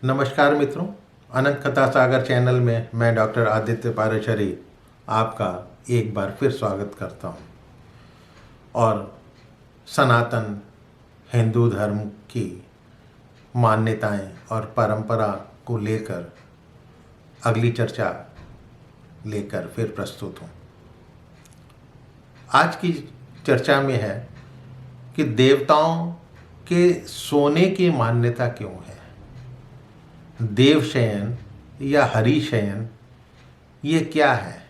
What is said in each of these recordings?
नमस्कार मित्रों, अनंत कथा सागर चैनल में मैं डॉक्टर आदित्य पारेशरी आपका एक बार फिर स्वागत करता हूं और सनातन हिंदू धर्म की मान्यताएं और परंपरा को लेकर अगली चर्चा लेकर फिर प्रस्तुत हूं। आज की चर्चा में है कि देवताओं के सोने की मान्यता क्यों है। देवशयन या हरिशयन ये क्या है,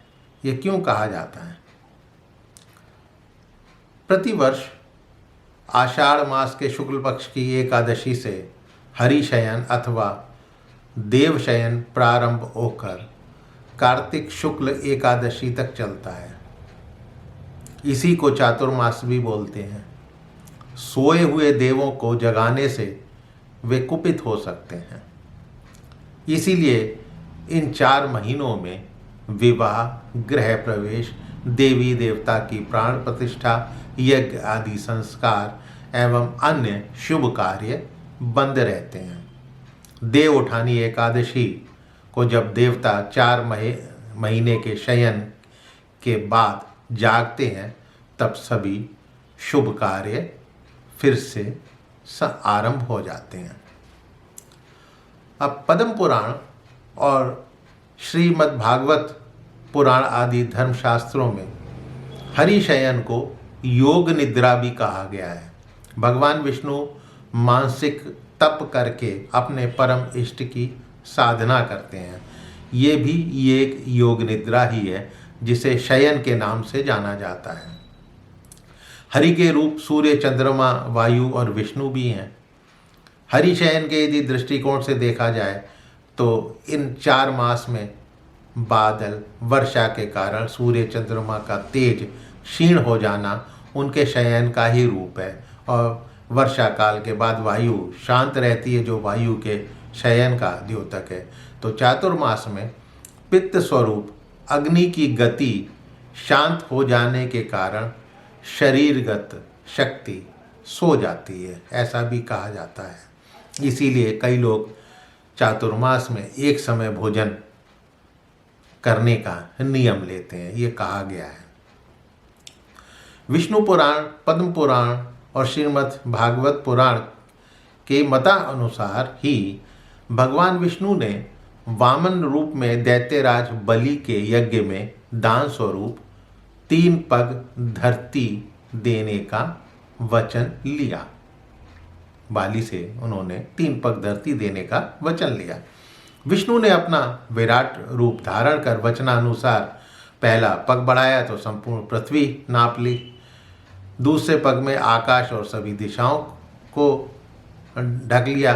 ये क्यों कहा जाता है। प्रतिवर्ष आषाढ़ मास के शुक्ल पक्ष की एकादशी से हरिशयन अथवा देवशयन प्रारंभ होकर कार्तिक शुक्ल एकादशी तक चलता है। इसी को चातुर्मास भी बोलते हैं। सोए हुए देवों को जगाने से वे कुपित हो सकते हैं, इसीलिए इन 4 महीनों में विवाह, गृह प्रवेश, देवी देवता की प्राण प्रतिष्ठा, यज्ञ आदि संस्कार एवं अन्य शुभ कार्य बंद रहते हैं। देव उठानी एकादशी को जब देवता 4 महीने के शयन के बाद जागते हैं, तब सभी शुभ कार्य फिर से आरंभ हो जाते हैं। अब पद्म पुराण और श्रीमद् भागवत पुराण आदि धर्मशास्त्रों में हरिशयन को योग निद्रा भी कहा गया है। भगवान विष्णु मानसिक तप करके अपने परम इष्ट की साधना करते हैं। ये भी एक योग निद्रा ही है, जिसे शयन के नाम से जाना जाता है। हरि के रूप सूर्य, चंद्रमा, वायु और विष्णु भी हैं। हरिशयन के यदि दृष्टिकोण से देखा जाए तो इन 4 मास में बादल, वर्षा के कारण सूर्य चंद्रमा का तेज क्षीण हो जाना उनके शयन का ही रूप है, और वर्षा काल के बाद वायु शांत रहती है, जो वायु के शयन का द्योतक है। तो चातुर्मास में पित्त स्वरूप अग्नि की गति शांत हो जाने के कारण शरीरगत शक्ति सो जाती है, ऐसा भी कहा जाता है। इसीलिए कई लोग चातुर्मास में एक समय भोजन करने का नियम लेते हैं, ये कहा गया है। विष्णु पुराण, पद्म पुराण और श्रीमद् भागवत पुराण के मतानुसार ही भगवान विष्णु ने वामन रूप में दैत्यराज बलि के यज्ञ में दान स्वरूप 3 पग धरती देने का वचन लिया। बाली से उन्होंने 3 पग धरती देने का वचन लिया। विष्णु ने अपना विराट रूप धारण कर वचनानुसार पहला पग बढ़ाया तो संपूर्ण पृथ्वी नाप ली। दूसरे पग में आकाश और सभी दिशाओं को ढक लिया।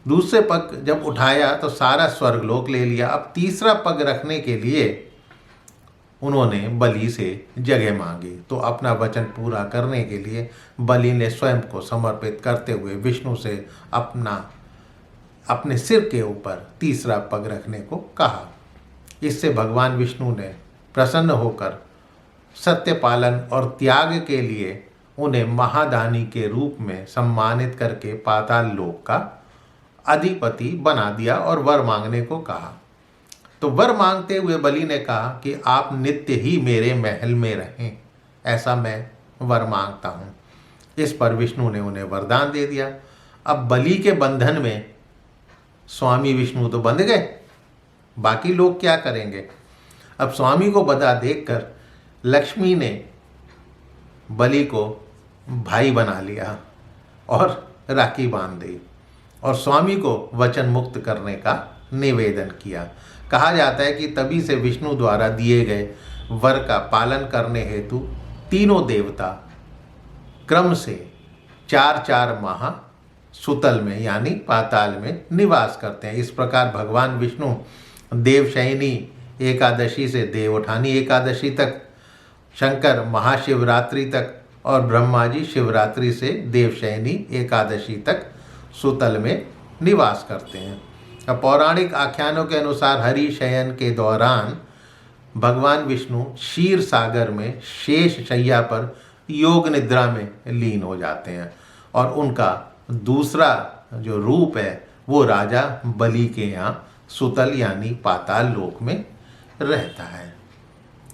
दूसरे पग जब उठाया तो सारा स्वर्गलोक ले लिया। अब तीसरा पग रखने के लिए उन्होंने बलि से जगह मांगी, तो अपना वचन पूरा करने के लिए बलि ने स्वयं को समर्पित करते हुए विष्णु से अपने सिर के ऊपर तीसरा पग रखने को कहा। इससे भगवान विष्णु ने प्रसन्न होकर सत्य पालन और त्याग के लिए उन्हें महादानी के रूप में सम्मानित करके पाताल लोक का अधिपति बना दिया और वर मांगने को कहा। तो वर मांगते हुए बलि ने कहा कि आप नित्य ही मेरे महल में रहें, ऐसा मैं वर मांगता हूँ। इस पर विष्णु ने उन्हें वरदान दे दिया। अब बलि के बंधन में स्वामी विष्णु तो बंध गए, बाकी लोग क्या करेंगे। अब स्वामी को बंधा देखकर लक्ष्मी ने बलि को भाई बना लिया और राखी बांध दी और स्वामी को वचन मुक्त करने का निवेदन किया। कहा जाता है कि तभी से विष्णु द्वारा दिए गए वर का पालन करने हेतु तीनों देवता क्रम से 4-4 माह सुतल में यानी पाताल में निवास करते हैं। इस प्रकार भगवान विष्णु देवशयनी एकादशी से देवउठानी एकादशी तक, शंकर महाशिवरात्रि तक और ब्रह्मा जी शिवरात्रि से देवशयनी एकादशी तक सुतल में निवास करते हैं। अब पौराणिक आख्यानों के अनुसार हरिशयन के दौरान भगवान विष्णु क्षीर सागर में शेष शैया पर योग निद्रा में लीन हो जाते हैं और उनका दूसरा जो रूप है वो राजा बलि के यहाँ सुतल यानी पाताल लोक में रहता है।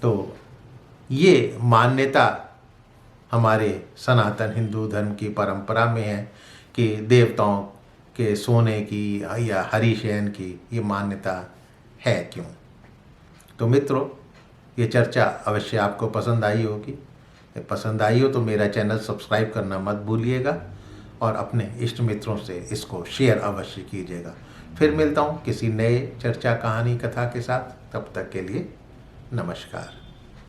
तो ये मान्यता हमारे सनातन हिंदू धर्म की परंपरा में है कि देवताओं के सोने की या हरिशयन की ये मान्यता है क्यों। तो मित्रों, ये चर्चा अवश्य आपको पसंद आई होगी। पसंद आई हो तो मेरा चैनल सब्सक्राइब करना मत भूलिएगा और अपने इष्ट मित्रों से इसको शेयर अवश्य कीजिएगा। फिर मिलता हूँ किसी नए चर्चा, कहानी, कथा के साथ। तब तक के लिए नमस्कार।